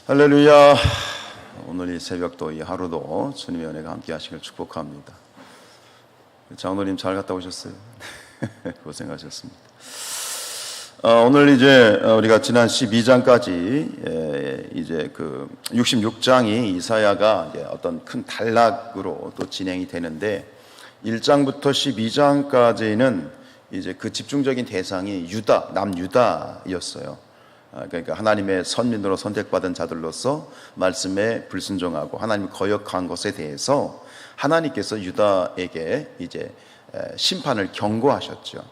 할렐루야. 오늘 이 새벽도 이 하루도 주님의 은혜가 함께 하시길 축복합니다. 장로님 잘 갔다 오셨어요? 고생하셨습니다. 오늘 이제 우리가 지난 12장까지 이제 그 66장이 이사야가 이제 어떤 큰 단락으로 또 진행이 되는데 1장부터 12장까지는 이제 그 집중적인 대상이 유다, 남유다였어요. 그러니까 하나님의 선민으로 선택받은 자들로서 말씀에 불순종하고 하나님을 거역한 것에 대해서 하나님께서 유다에게 이제 심판을 경고하셨죠.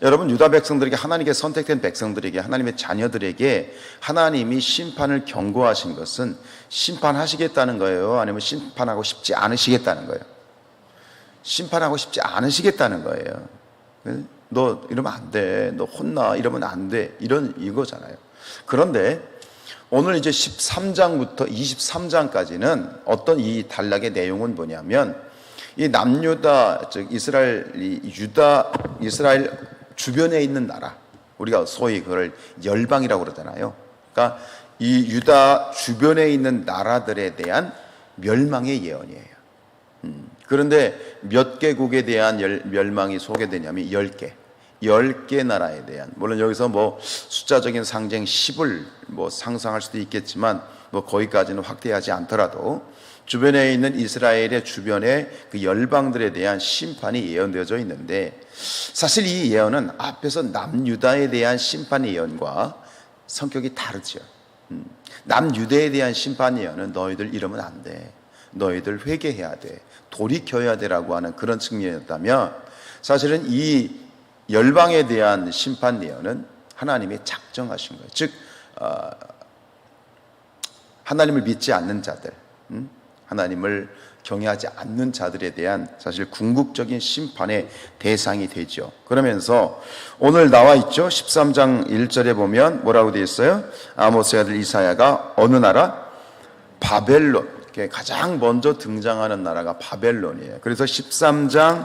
여러분, 유다 백성들에게, 하나님께 선택된 백성들에게, 하나님의 자녀들에게 하나님이 심판을 경고하신 것은 심판하시겠다는 거예요? 아니면 심판하고 싶지 않으시겠다는 거예요? 심판하고 싶지 않으시겠다는 거예요. 너 이러면 안 돼, 너 혼나, 이러면 안 돼, 이거잖아요. 그런데 오늘 이제 13장부터 23장까지는 어떤 이 단락의 내용은 뭐냐면, 이 남유다, 즉 이스라엘 주변에 있는 나라, 우리가 소위 그걸 열방이라고 그러잖아요. 그러니까 이 유다 주변에 있는 나라들에 대한 멸망의 예언이에요. 그런데 몇 개국에 대한 멸망이 소개되냐면 10개 나라에 대한, 물론 여기서 뭐 숫자적인 상징 10을 뭐 상상할 수도 있겠지만 뭐 거기까지는 확대하지 않더라도 주변에 있는 이스라엘의 주변의 그 열방들에 대한 심판이 예언되어져 있는데, 사실 이 예언은 앞에서 남유다에 대한 심판 예언과 성격이 다르죠. 남유다에 대한 심판 예언은 너희들 이러면 안 돼, 너희들 회개해야 돼, 돌이켜야 되라고 하는 그런 측면이었다면, 사실은 이 열방에 대한 심판 예언은 하나님이 작정하신 거예요. 즉 하나님을 믿지 않는 자들, 하나님을 경외하지 않는 자들에 대한 사실 궁극적인 심판의 대상이 되죠. 그러면서 오늘 나와 있죠. 13장 1절에 보면 뭐라고 되어 있어요? 아모스의 아들 이사야가 어느 나라? 바벨론. 가장 먼저 등장하는 나라가 바벨론이에요. 그래서 13장,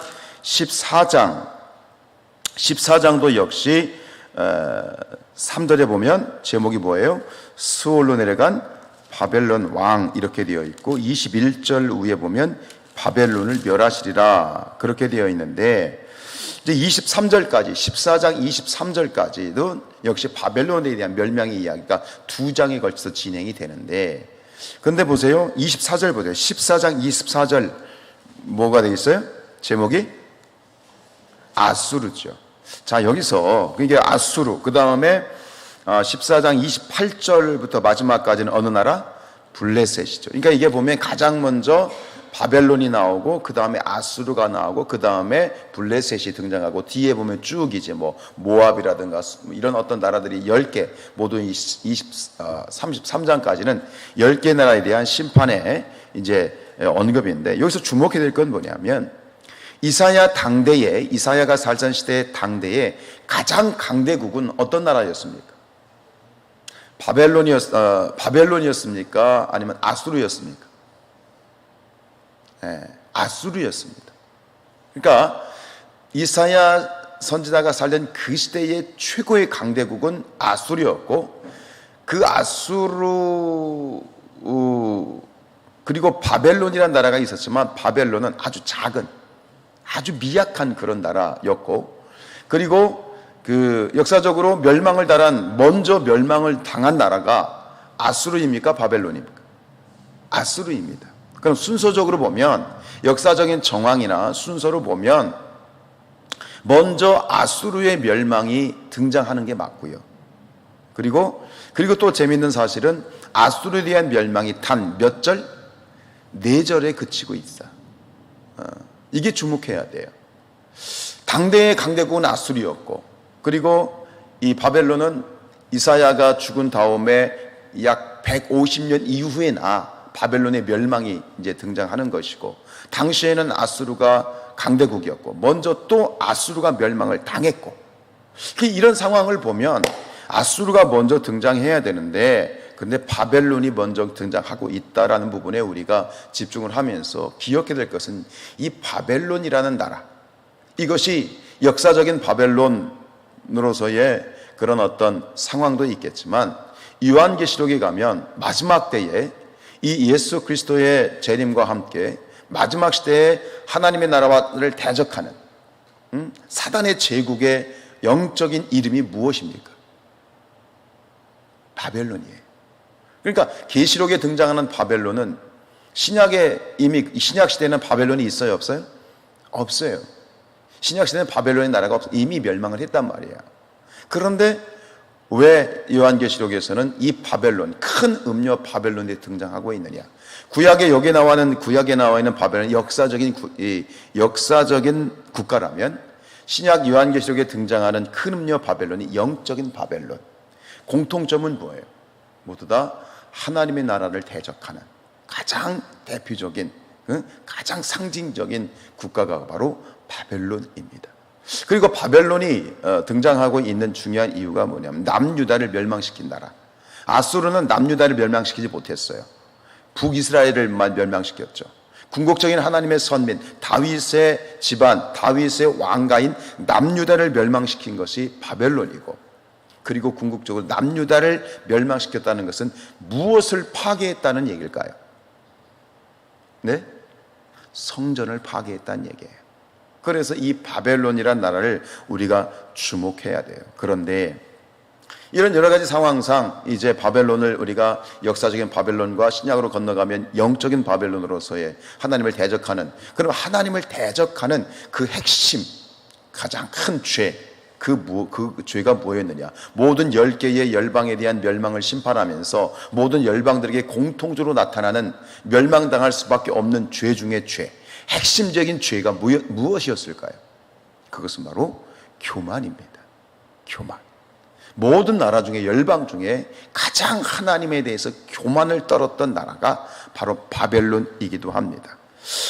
14장도 역시 3절에 보면 제목이 뭐예요? 스올로 내려간 바벨론 왕, 이렇게 되어 있고 21절 위에 보면 바벨론을 멸하시리라, 그렇게 되어 있는데, 이제 23절까지, 14장 23절까지도 역시 바벨론에 대한 멸망의 이야기가 2장에 걸쳐서 진행이 되는데, 근데 보세요. 24절 보세요. 14장 24절 뭐가 되어 있어요? 제목이 아수르죠. 자, 여기서 이게 아수르, 그 다음에 14장 28절부터 마지막까지는 어느 나라? 블레셋이죠. 그러니까 이게 보면 가장 먼저 바벨론이 나오고, 그 다음에 아수르가 나오고, 그 다음에 블레셋이 등장하고, 뒤에 보면 쭉 이제 뭐 모압이라든가 이런 어떤 나라들이 10개, 모두 33장까지는 10개 나라에 대한 심판의 이제 언급인데, 여기서 주목해야 될 건 뭐냐면, 이사야가 살던 시대 당대에 가장 강대국은 어떤 나라였습니까? 바벨론이었습니까? 아니면 아수르였습니까? 아수르였습니다. 그러니까 이사야 선지자가 살던 그 시대의 최고의 강대국은 아수르였고, 그 아수르 그리고 바벨론이라는 나라가 있었지만, 바벨론은 아주 작은, 아주 미약한 그런 나라였고, 그리고 그 역사적으로 먼저 멸망을 당한 나라가 아수르입니까? 바벨론입니까? 아수르입니다. 그럼 순서적으로 보면, 역사적인 정황이나 순서로 보면 먼저 아수르의 멸망이 등장하는 게 맞고요. 그리고 또 재미있는 사실은 아수르에 대한 멸망이 단 몇 절? 4절에 그치고 있어. 이게 주목해야 돼요. 당대의 강대국은 아수르였고, 그리고 이 바벨론은 이사야가 죽은 다음에 약 150년 이후에나 바벨론의 멸망이 이제 등장하는 것이고, 당시에는 아수르가 강대국이었고, 먼저 또 아수르가 멸망을 당했고, 이런 상황을 보면 아수르가 먼저 등장해야 되는데, 근데 바벨론이 먼저 등장하고 있다라는 부분에 우리가 집중을 하면서 기억해야 될 것은, 이 바벨론이라는 나라, 이것이 역사적인 바벨론으로서의 그런 어떤 상황도 있겠지만, 요한계시록에 가면 마지막 때에 이 예수 그리스도의 재림과 함께 마지막 시대에 하나님의 나라를 대적하는 사단의 제국의 영적인 이름이 무엇입니까? 바벨론이에요. 그러니까 계시록에 등장하는 바벨론은 신약에 이미 신약 시대에는 바벨론이 있어요, 없어요? 없어요. 신약 시대는 바벨론의 나라가 이미 멸망을 했단 말이에요. 그런데 왜 요한계시록에서는 이 바벨론, 큰 음녀 바벨론이 등장하고 있느냐? 구약에 나와 있는 바벨론은 역사적인 국가라면 신약 요한계시록에 등장하는 큰 음녀 바벨론이 영적인 바벨론. 공통점은 뭐예요? 모두 다 하나님의 나라를 대적하는 가장 대표적인, 가장 상징적인 국가가 바로 바벨론입니다. 그리고 바벨론이 등장하고 있는 중요한 이유가 뭐냐면 남유다를 멸망시킨 나라. 아수르는 남유다를 멸망시키지 못했어요. 북이스라엘을만 멸망시켰죠. 궁극적인 하나님의 선민 다윗의 집안, 다윗의 왕가인 남유다를 멸망시킨 것이 바벨론이고, 그리고 궁극적으로 남유다를 멸망시켰다는 것은 무엇을 파괴했다는 얘기일까요? 네? 성전을 파괴했다는 얘기예요. 그래서 이 바벨론이란 나라를 우리가 주목해야 돼요. 그런데 이런 여러 가지 상황상 이제 바벨론을 우리가 역사적인 바벨론과 신약으로 건너가면 영적인 바벨론으로서의 하나님을 대적하는, 그럼 하나님을 대적하는 그 핵심, 가장 큰 죄, 그 죄가 뭐였느냐? 모든 10개의 열방에 대한 멸망을 심판하면서 모든 열방들에게 공통적으로 나타나는 멸망당할 수밖에 없는 죄 중의 죄, 핵심적인 죄가 무엇이었을까요? 그것은 바로 교만입니다. 교만. 모든 나라 중에, 열방 중에 가장 하나님에 대해서 교만을 떨었던 나라가 바로 바벨론이기도 합니다.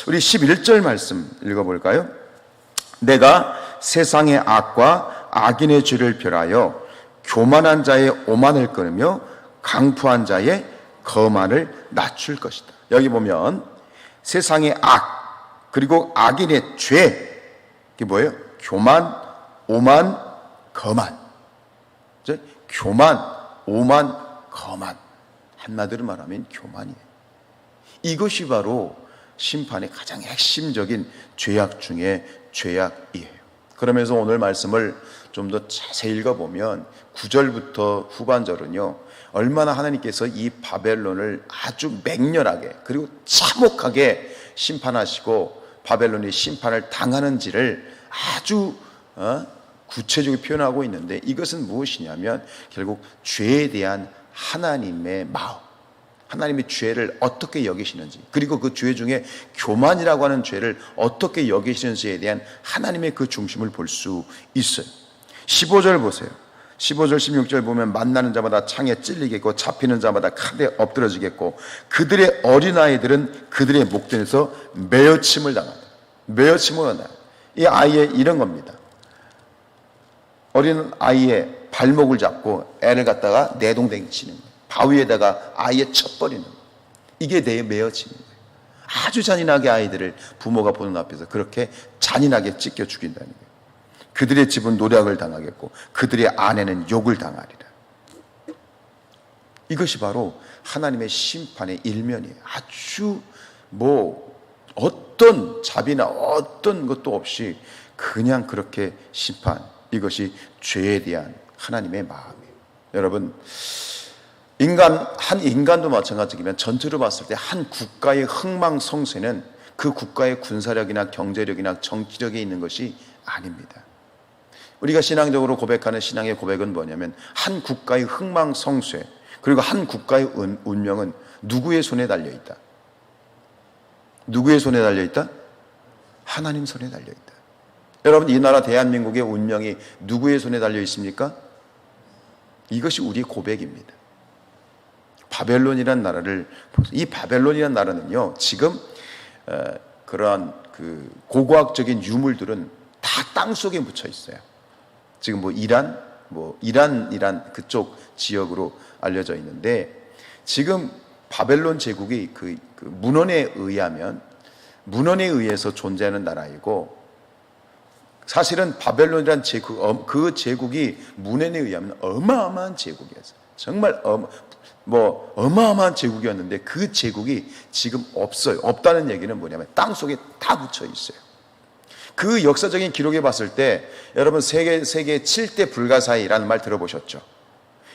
우리 11절 말씀 읽어볼까요? 내가 세상의 악과 악인의 죄를 멸하여 교만한 자의 오만을 끊으며 강포한 자의 거만을 낮출 것이다. 여기 보면 세상의 악, 그리고 악인의 죄, 이게 뭐예요? 교만, 오만, 거만. 교만, 오만, 거만. 한마디로 말하면 교만이에요. 이것이 바로 심판의 가장 핵심적인 죄악 중에 죄악이에요. 그러면서 오늘 말씀을 좀 더 자세히 읽어보면 9절부터 후반절은요, 얼마나 하나님께서 이 바벨론을 아주 맹렬하게 그리고 참혹하게 심판하시고 바벨론이 심판을 당하는지를 아주 구체적으로 표현하고 있는데, 이것은 무엇이냐면 결국 죄에 대한 하나님의 마음, 하나님의 죄를 어떻게 여기시는지, 그리고 그 죄 중에 교만이라고 하는 죄를 어떻게 여기시는지에 대한 하나님의 그 중심을 볼 수 있어요. 15절 보세요. 15절 16절 보면 만나는 자마다 창에 찔리겠고 잡히는 자마다 칼에 엎드러지겠고 그들의 어린아이들은 그들의 목전에서 매어침을 당한다. 매어침을 한다. 이 아이의 이런 겁니다. 어린 아이의 발목을 잡고 애를 갖다가 내동댕이 치는 거예요. 바위에다가 아이의 쳐 버리는 거예요. 이게 매어치는 거예요. 아주 잔인하게 아이들을 부모가 보는 앞에서 그렇게 잔인하게 찢겨 죽인다는 거예요. 그들의 집은 노략을 당하겠고 그들의 아내는 욕을 당하리라. 이것이 바로 하나님의 심판의 일면이에요. 아주 어떤 자비나 어떤 것도 없이 그냥 그렇게 심판, 이것이 죄에 대한 하나님의 마음이에요. 여러분, 한 인간도 마찬가지지만 전체로 봤을 때 한 국가의 흥망성쇠는 그 국가의 군사력이나 경제력이나 정치력에 있는 것이 아닙니다. 우리가 신앙적으로 고백하는 신앙의 고백은 뭐냐면 한 국가의 흥망성쇠, 그리고 한 국가의 운명은 누구의 손에 달려있다? 누구의 손에 달려있다? 하나님 손에 달려있다. 여러분, 이 나라 대한민국의 운명이 누구의 손에 달려있습니까? 이것이 우리의 고백입니다. 바벨론이라는 나라를, 이 바벨론이라는 나라는요, 지금 그러한 그 고고학적인 유물들은 다 땅속에 묻혀 있어요. 지금 이란이란 그쪽 지역으로 알려져 있는데, 지금 바벨론 제국이 그 문헌에 의해서 존재하는 나라이고, 사실은 바벨론이란 제국, 그 제국이 문헌에 의하면 어마어마한 제국이었어요. 정말 어마어마한 제국이었는데 그 제국이 지금 없어요. 없다는 얘기는 뭐냐면 땅 속에 다 묻혀 있어요. 그 역사적인 기록에 봤을 때 여러분 세계 7대 불가사의라는 말 들어보셨죠?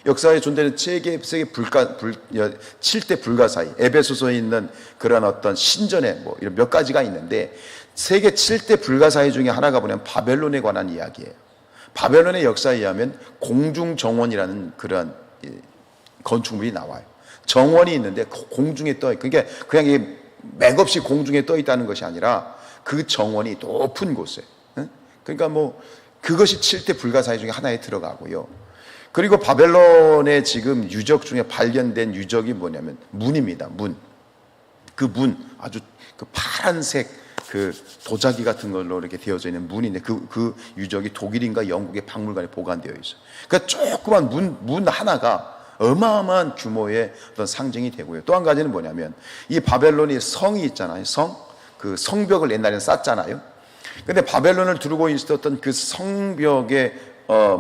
역사에 존재하는 세계 7대 불가사의, 에베소서에 있는 그런 어떤 신전에 이런 몇 가지가 있는데 세계 7대 불가사의 중에 하나가 뭐냐면 바벨론에 관한 이야기예요. 바벨론의 역사에 의하면 공중정원이라는 그런 건축물이 나와요. 정원이 있는데 공중에 떠 있고, 그러니까 그냥 이게 맥없이 공중에 떠 있다는 것이 아니라 그 정원이 높은 곳에, 그러니까 그것이 7대 불가사의 중에 하나에 들어가고요. 그리고 바벨론의 지금 유적 중에 발견된 유적이 뭐냐면 문입니다. 그 문, 아주 그 파란색 그 도자기 같은 걸로 이렇게 되어져 있는 문인데 그 유적이 독일인가 영국의 박물관에 보관되어 있어요. 그러니까 조그만 문 하나가 어마어마한 규모의 어떤 상징이 되고요. 또 한 가지는 뭐냐면 이 바벨론이 성이 있잖아요. 그 성벽을 옛날에는 쌓잖아요. 근데 바벨론을 두르고 있었던 그 성벽의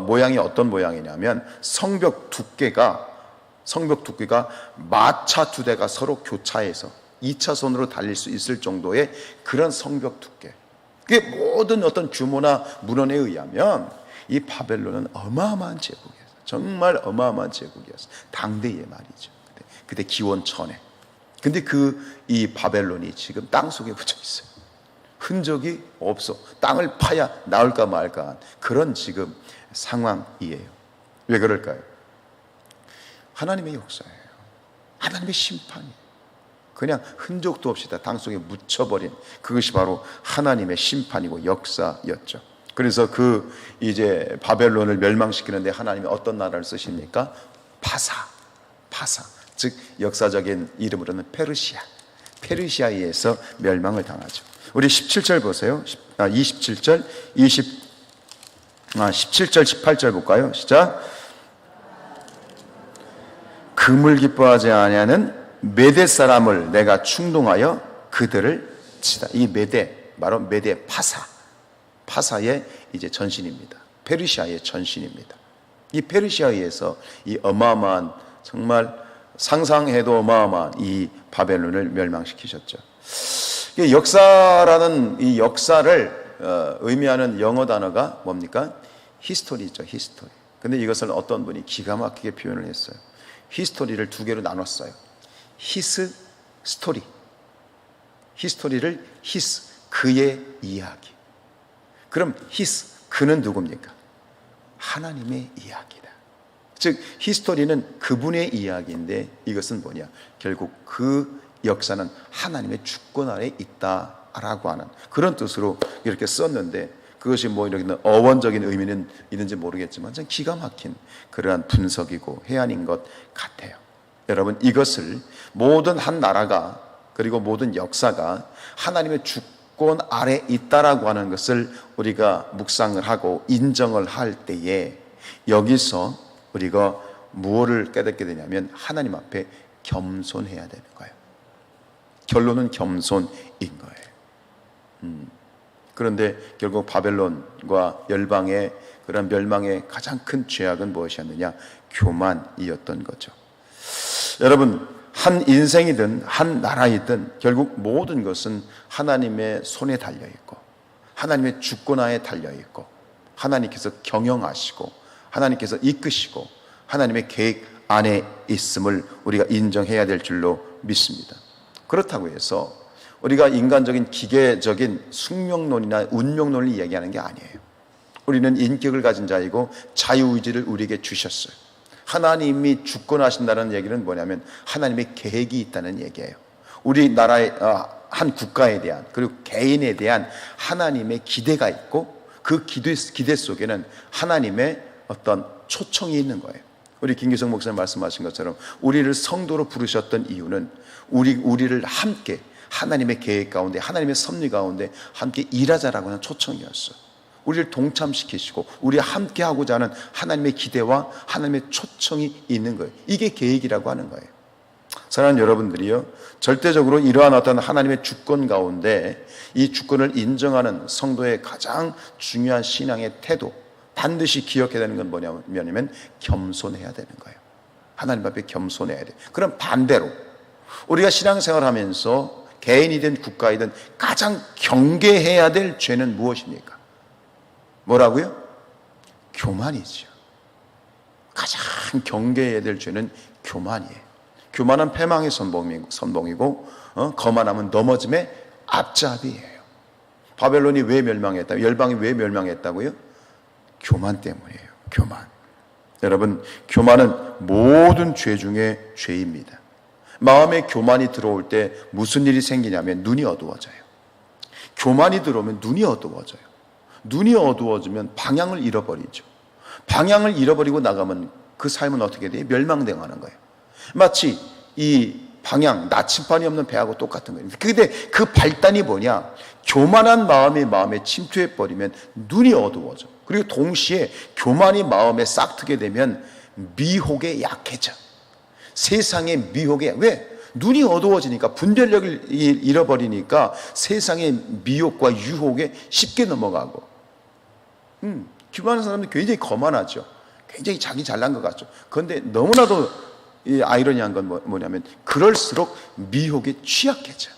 모양이 어떤 모양이냐면 성벽 두께가 마차 2대가 서로 교차해서 2차선으로 달릴 수 있을 정도의 그런 성벽 두께. 그게 모든 어떤 규모나 문헌에 의하면 이 바벨론은 어마어마한 제국이었어요. 정말 어마어마한 제국이었어요. 당대의 말이죠. 그때 기원 1000에. 근데 이 바벨론이 지금 땅 속에 묻혀 있어요. 흔적이 없어. 땅을 파야 나올까 말까 한 그런 지금 상황이에요. 왜 그럴까요? 하나님의 역사예요. 하나님의 심판이에요. 그냥 흔적도 없이 다 땅 속에 묻혀버린 그것이 바로 하나님의 심판이고 역사였죠. 그래서 이제 바벨론을 멸망시키는데 하나님이 어떤 나라를 쓰십니까? 파사. 즉 역사적인 이름으로는 페르시아에 의해서 멸망을 당하죠. 우리 17절 보세요. 17절 18절 볼까요? 시작. 금을 기뻐하지 아니하는 메대 사람을 내가 충동하여 그들을 치다. 이 메대, 바로 메대 파사의 이제 전신입니다. 페르시아의 전신입니다. 이 페르시아에 의해서 이 어마어마한, 정말 상상해도 어마어마한 이 바벨론을 멸망시키셨죠. 역사라는 이 역사를 의미하는 영어 단어가 뭡니까? 히스토리죠, 히스토리. 근데 이것을 어떤 분이 기가 막히게 표현을 했어요. 히스토리를 두 개로 나눴어요. 히스 스토리. 히스토리를 히스, 그의 이야기. 그럼 히스, 그는 누굽니까? 하나님의 이야기다. 즉 히스토리는 그분의 이야기인데 이것은 뭐냐? 결국 그 역사는 하나님의 주권 아래 있다라고 하는 그런 뜻으로 이렇게 썼는데, 그것이 이렇게 어원적인 의미는 있는지 모르겠지만 참 기가 막힌 그러한 분석이고 해안인 것 같아요. 여러분, 이것을 모든 한 나라가, 그리고 모든 역사가 하나님의 주권 아래 있다라고 하는 것을 우리가 묵상을 하고 인정을 할 때에 여기서 우리가 무엇을 깨닫게 되냐면 하나님 앞에 겸손해야 되는 거예요. 결론은 겸손인 거예요. 그런데 결국 바벨론과 열방의 그런 멸망의 가장 큰 죄악은 무엇이었느냐? 교만이었던 거죠. 여러분, 한 인생이든 한 나라이든 결국 모든 것은 하나님의 손에 달려있고 하나님의 주권하에 달려있고 하나님께서 경영하시고 하나님께서 이끄시고 하나님의 계획 안에 있음을 우리가 인정해야 될 줄로 믿습니다. 그렇다고 해서 우리가 인간적인 기계적인 숙명론이나 운명론을 이야기하는 게 아니에요. 우리는 인격을 가진 자이고 자유의지를 우리에게 주셨어요. 하나님이 주권하신다는 얘기는 뭐냐면 하나님의 계획이 있다는 얘기예요. 우리나라의 한 국가에 대한, 그리고 개인에 대한 하나님의 기대가 있고 그 기대 속에는 하나님의 어떤 초청이 있는 거예요. 우리 김기성 목사님 말씀하신 것처럼 우리를 성도로 부르셨던 이유는 우리를 함께 하나님의 계획 가운데, 하나님의 섭리 가운데 함께 일하자라고 하는 초청이었어요. 우리를 동참시키시고 우리와 함께 하고자 하는 하나님의 기대와 하나님의 초청이 있는 거예요. 이게 계획이라고 하는 거예요. 사랑하는 여러분들이요, 절대적으로 이러한 어떤 하나님의 주권 가운데 이 주권을 인정하는 성도의 가장 중요한 신앙의 태도, 반드시 기억해야 되는 건 뭐냐면 겸손해야 되는 거예요. 하나님 앞에 겸손해야 돼. 그럼 반대로 우리가 신앙생활하면서 개인이든 국가이든 가장 경계해야 될 죄는 무엇입니까? 뭐라고요? 교만이죠. 가장 경계해야 될 죄는 교만이에요. 교만은 패망의 선봉이고 거만함은 넘어짐의 앞잡이에요. 바벨론이 왜 멸망했다고요? 열방이 왜 멸망했다고요? 교만 때문이에요. 교만. 여러분, 교만은 모든 죄 중에 죄입니다. 마음에 교만이 들어올 때 무슨 일이 생기냐면 눈이 어두워져요. 교만이 들어오면 눈이 어두워져요. 눈이 어두워지면 방향을 잃어버리죠. 방향을 잃어버리고 나가면 그 삶은 어떻게 돼요? 멸망당하는 거예요. 마치 이 방향, 나침반이 없는 배하고 똑같은 거예요. 근데 그 발단이 뭐냐? 교만한 마음이 마음에 침투해버리면 눈이 어두워져. 그리고 동시에 교만이 마음에 싹트게 되면 미혹에 약해져. 세상의 미혹에, 왜? 눈이 어두워지니까, 분별력을 잃어버리니까 세상의 미혹과 유혹에 쉽게 넘어가고. 교만한 사람은 굉장히 거만하죠. 굉장히 자기 잘난 것 같죠. 그런데 너무나도 이 아이러니한 건 뭐냐면 그럴수록 미혹에 취약해져.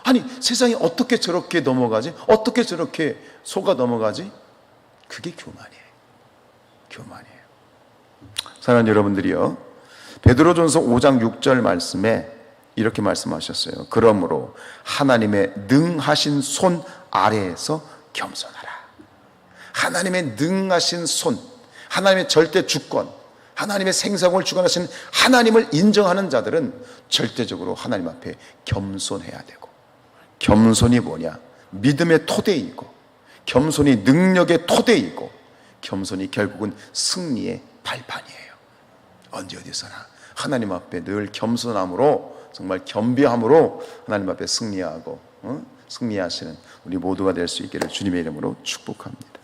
아니, 세상이 어떻게 저렇게 넘어가지? 어떻게 저렇게 속아 넘어가지? 그게 교만이에요. 교만이에요. 사랑하는 여러분들이요, 베드로전서 5장 6절 말씀에 이렇게 말씀하셨어요. 그러므로 하나님의 능하신 손 아래에서 겸손하라. 하나님의 능하신 손, 하나님의 절대 주권, 하나님의 생사국을 주관하신 하나님을 인정하는 자들은 절대적으로 하나님 앞에 겸손해야 되고, 겸손이 뭐냐? 믿음의 토대이고, 겸손이 능력의 토대이고, 겸손이 결국은 승리의 발판이에요. 언제 어디서나 하나님 앞에 늘 겸손함으로, 정말 겸비함으로 하나님 앞에 승리하고 승리하시는 우리 모두가 될 수 있기를 주님의 이름으로 축복합니다.